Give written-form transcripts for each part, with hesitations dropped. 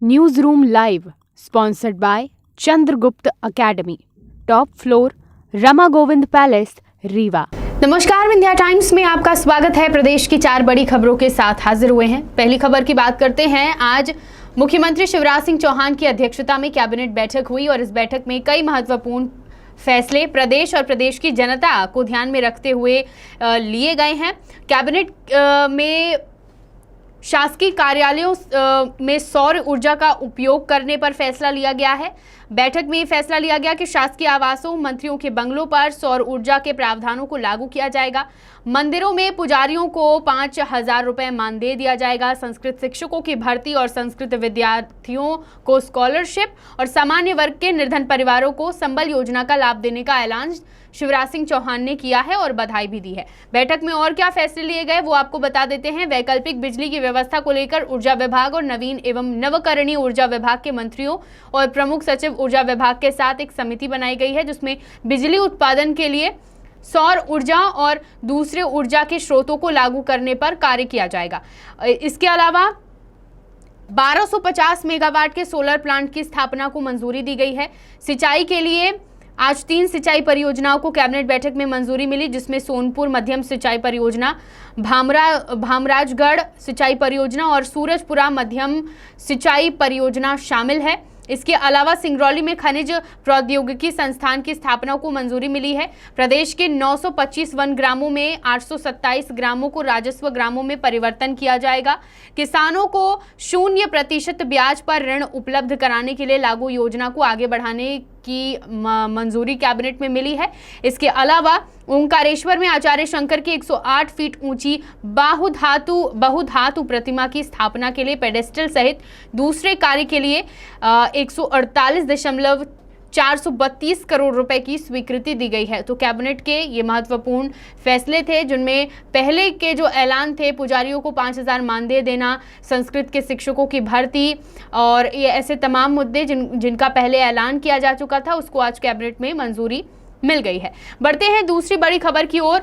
News room live sponsored by Chandragupta academy, top floor, Rama Govind palace, Rewa. नमस्कार, Vindhya times में आपका स्वागत है। प्रदेश की 4 बड़ी खबरों के साथ हाजिर हुए हैं। पहली खबर की बात करते हैं। आज मुख्यमंत्री शिवराज सिंह चौहान की अध्यक्षता में कैबिनेट बैठक हुई और इस बैठक में कई महत्वपूर्ण फैसले प्रदेश और प्रदेश की जनता को ध्यान में रखते हुए लिए गए हैं। कैबिनेट में शासकीय कार्यालयों में सौर ऊर्जा का उपयोग करने पर फैसला लिया गया है। बैठक में फैसला लिया गया कि शासकीय आवासों, मंत्रियों के बंगलों पर सौर ऊर्जा के प्रावधानों को लागू किया जाएगा। मंदिरों में पुजारियों को 5,000 रुपए मानदेय दिया जाएगा। संस्कृत शिक्षकों की भर्ती और संस्कृत विद्यार्थियों को स्कॉलरशिप और सामान्य वर्ग के निर्धन परिवारों को संबल योजना का लाभ देने का ऐलान शिवराज सिंह चौहान ने किया है और बधाई भी दी है। बैठक में और क्या फैसले लिए गए वो आपको बता देते हैं। वैकल्पिक बिजली की व्यवस्था को लेकर ऊर्जा विभाग और नवीन एवं नवकरणीय ऊर्जा विभाग के मंत्रियों और प्रमुख सचिव ऊर्जा विभाग के साथ एक समिति बनाई गई है, जिसमें बिजली उत्पादन के लिए सौर ऊर्जा और दूसरे ऊर्जा के स्रोतों को लागू करने पर कार्य किया जाएगा। इसके अलावा 1250 मेगावाट के सोलर प्लांट की स्थापना को मंजूरी दी गई है। सिंचाई के लिए आज 3 सिंचाई परियोजनाओं को कैबिनेट बैठक में मंजूरी मिली, जिसमें सोनपुर मध्यम सिंचाई परियोजना, भामराजगढ़ सिंचाई परियोजना और सूरजपुरा मध्यम सिंचाई परियोजना शामिल है। इसके अलावा सिंगरौली में खनिज प्रौद्योगिकी संस्थान की स्थापना को मंजूरी मिली है। प्रदेश के 925 वन ग्रामों में 827 ग्रामों को राजस्व ग्रामों में परिवर्तन किया जाएगा। किसानों को 0% ब्याज पर ऋण उपलब्ध कराने के लिए लागू योजना को आगे बढ़ाने की मंजूरी कैबिनेट में मिली है। इसके अलावा ओंकारेश्वर में आचार्य शंकर की 108 फीट ऊंची बहुधातु प्रतिमा की स्थापना के लिए पेडेस्टल सहित दूसरे कार्य के लिए 148.432 करोड़ रुपए की स्वीकृति दी गई है। तो कैबिनेट के ये महत्वपूर्ण फैसले थे, जिनमें पहले के जो ऐलान थे, पुजारियों को 5,000 मानदेय देना, संस्कृत के शिक्षकों की भर्ती और ये ऐसे तमाम मुद्दे जिनका पहले ऐलान किया जा चुका था, उसको आज कैबिनेट में मंजूरी मिल गई है। बढ़ते हैं दूसरी बड़ी खबर की ओर।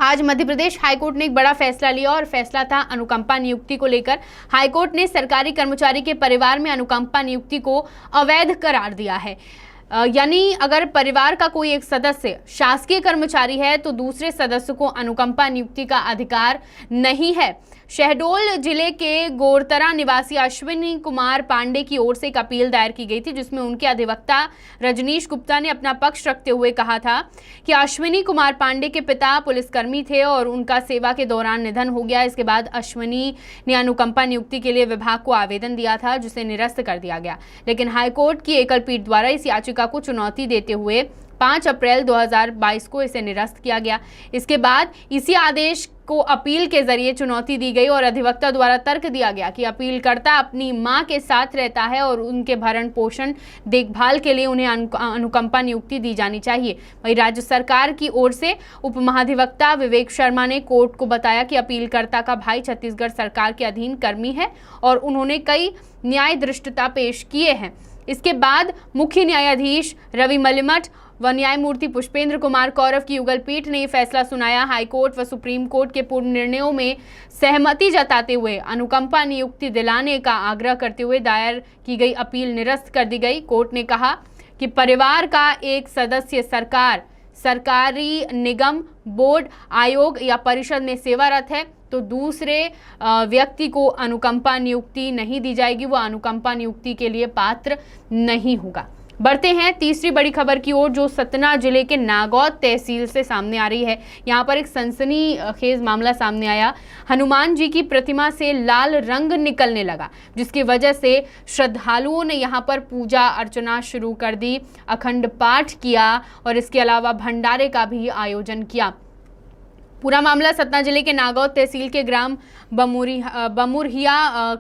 आज मध्य प्रदेश हाईकोर्ट ने एक बड़ा फैसला लिया और फैसला था अनुकंपा नियुक्ति को लेकर। हाईकोर्ट ने सरकारी कर्मचारी के परिवार में अनुकंपा नियुक्ति को अवैध करार दिया है। यानी अगर परिवार का कोई एक सदस्य शासकीय कर्मचारी है तो दूसरे सदस्य को अनुकंपा नियुक्ति का अधिकार नहीं है। शहडोल जिले के गोरतरा निवासी अश्विनी कुमार पांडे की ओर से एक अपील दायर की गई थी, जिसमें उनके अधिवक्ता रजनीश गुप्ता ने अपना पक्ष रखते हुए कहा था कि अश्विनी कुमार पांडे के पिता पुलिसकर्मी थे और उनका सेवा के दौरान निधन हो गया। इसके बाद अश्विनी ने अनुकंपा नियुक्ति के लिए विभाग को आवेदन दिया था, जिसे निरस्त कर दिया गया। लेकिन हाईकोर्ट की एकल पीठ द्वारा इस याचिका को चुनौती देते हुए 5 अप्रैल 2022 को इसे निरस्त किया गया। इसके बाद इसी आदेश को अपील के जरिए चुनौती दी गई और अधिवक्ता द्वारा तर्क दिया गया कि अपीलकर्ता अपनी मां के साथ रहता है और उनके भरण पोषण देखभाल के लिए उन्हें अनुकंपा नियुक्ति दी जानी चाहिए। वहीं राज्य सरकार की ओर से उप महाधिवक्ता विवेक शर्मा ने कोर्ट को बताया कि अपीलकर्ता का भाई छत्तीसगढ़ सरकार के अधीन कर्मी है और उन्होंने कई न्याय दृष्टता पेश किए हैं। इसके बाद मुख्य न्यायाधीश रवि मलिमठ व न्यायमूर्ति पुष्पेंद्र कुमार कौरव की युगल पीठ ने फैसला सुनाया। हाईकोर्ट व सुप्रीम कोर्ट के पूर्व निर्णयों में सहमति जताते हुए अनुकंपा नियुक्ति दिलाने का आग्रह करते हुए दायर की गई अपील निरस्त कर दी गई। कोर्ट ने कहा कि परिवार का एक सदस्य सरकारी निगम, बोर्ड, आयोग या परिषद में सेवारत है तो दूसरे व्यक्ति को अनुकंपा नियुक्ति नहीं दी जाएगी, वो अनुकंपा नियुक्ति के लिए पात्र नहीं होगा। बढ़ते हैं तीसरी बड़ी खबर की ओर, जो सतना जिले के नागौद तहसील से सामने आ रही है। यहाँ पर एक सनसनीखेज मामला सामने आया। हनुमान जी की प्रतिमा से लाल रंग निकलने लगा, जिसकी वजह से श्रद्धालुओं ने यहाँ पर पूजा अर्चना शुरू कर दी, अखंड पाठ किया और इसके अलावा भंडारे का भी आयोजन किया। पूरा मामला सतना जिले के नागौद तहसील के ग्राम बमुरहिया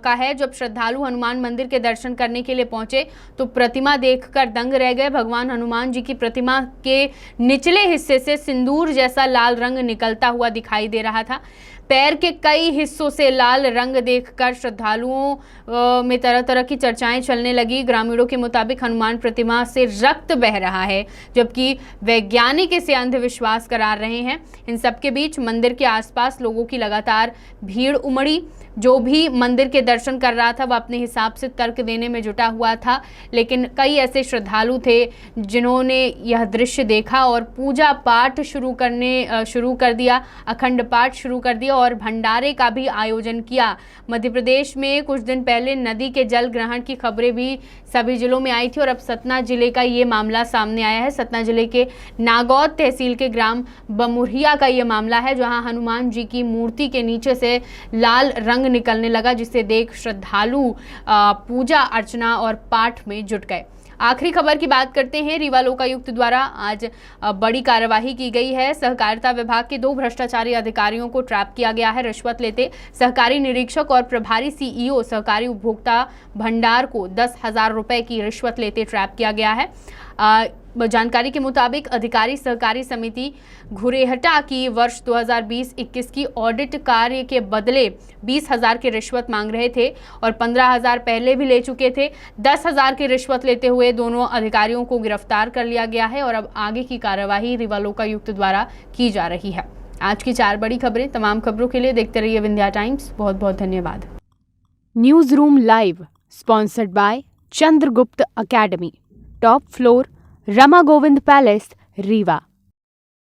का है। जब श्रद्धालु हनुमान मंदिर के दर्शन करने के लिए पहुंचे तो प्रतिमा देखकर दंग रह गए। भगवान हनुमान जी की प्रतिमा के निचले हिस्से से सिंदूर जैसा लाल रंग निकलता हुआ दिखाई दे रहा था। पैर के कई हिस्सों से लाल रंग देखकर श्रद्धालुओं में तरह तरह की चर्चाएं चलने लगी। ग्रामीणों के मुताबिक हनुमान प्रतिमा से रक्त बह रहा है, जबकि वैज्ञानिक इसे अंधविश्वास करार रहे हैं। इन सबके बीच मंदिर के आसपास लोगों की लगातार भीड़ उमड़ी। जो भी मंदिर के दर्शन कर रहा था वह अपने हिसाब से तर्क देने में जुटा हुआ था, लेकिन कई ऐसे श्रद्धालु थे जिन्होंने यह दृश्य देखा और पूजा पाठ शुरू कर दिया, अखंड पाठ शुरू कर दिया और भंडारे का भी आयोजन किया। मध्य प्रदेश में कुछ दिन पहले नदी के जल ग्रहण की खबरें भी सभी जिलों में आई थी और अब सतना जिले का ये मामला सामने आया है। सतना जिले के नागौद तहसील के ग्राम बमुरिया का ये मामला है, जहां हनुमान जी की मूर्ति के नीचे से लाल रंग निकलने लगा, जिसे देख श्रद्धालु पूजा अर्चना और पाठ में जुट गए। आखिरी खबर की बात करते हैं। रीवा लोकायुक्त द्वारा आज बड़ी कार्रवाई की गई है। सहकारिता विभाग के 2 भ्रष्टाचारी अधिकारियों को ट्रैप किया गया है। रिश्वत लेते सहकारी निरीक्षक और प्रभारी सीईओ सहकारी उपभोक्ता भंडार को 10,000 रुपए की रिश्वत लेते ट्रैप किया गया है। जानकारी के मुताबिक अधिकारी सहकारी समिति घुरेहटा की वर्ष 2020-21 की ऑडिट कार्य के बदले 20,000 की रिश्वत मांग रहे थे और 15,000 पहले भी ले चुके थे। 10,000 की रिश्वत लेते हुए दोनों अधिकारियों को गिरफ्तार कर लिया गया है और अब आगे की कार्यवाही रीवा लोकायुक्त द्वारा की जा रही है। आज की 4 बड़ी खबरें। तमाम खबरों के लिए देखते रहिए विंध्या टाइम्स। बहुत बहुत धन्यवाद। News room live sponsored by Chandragupta academy, top floor, Rama Govind palace, Rewa.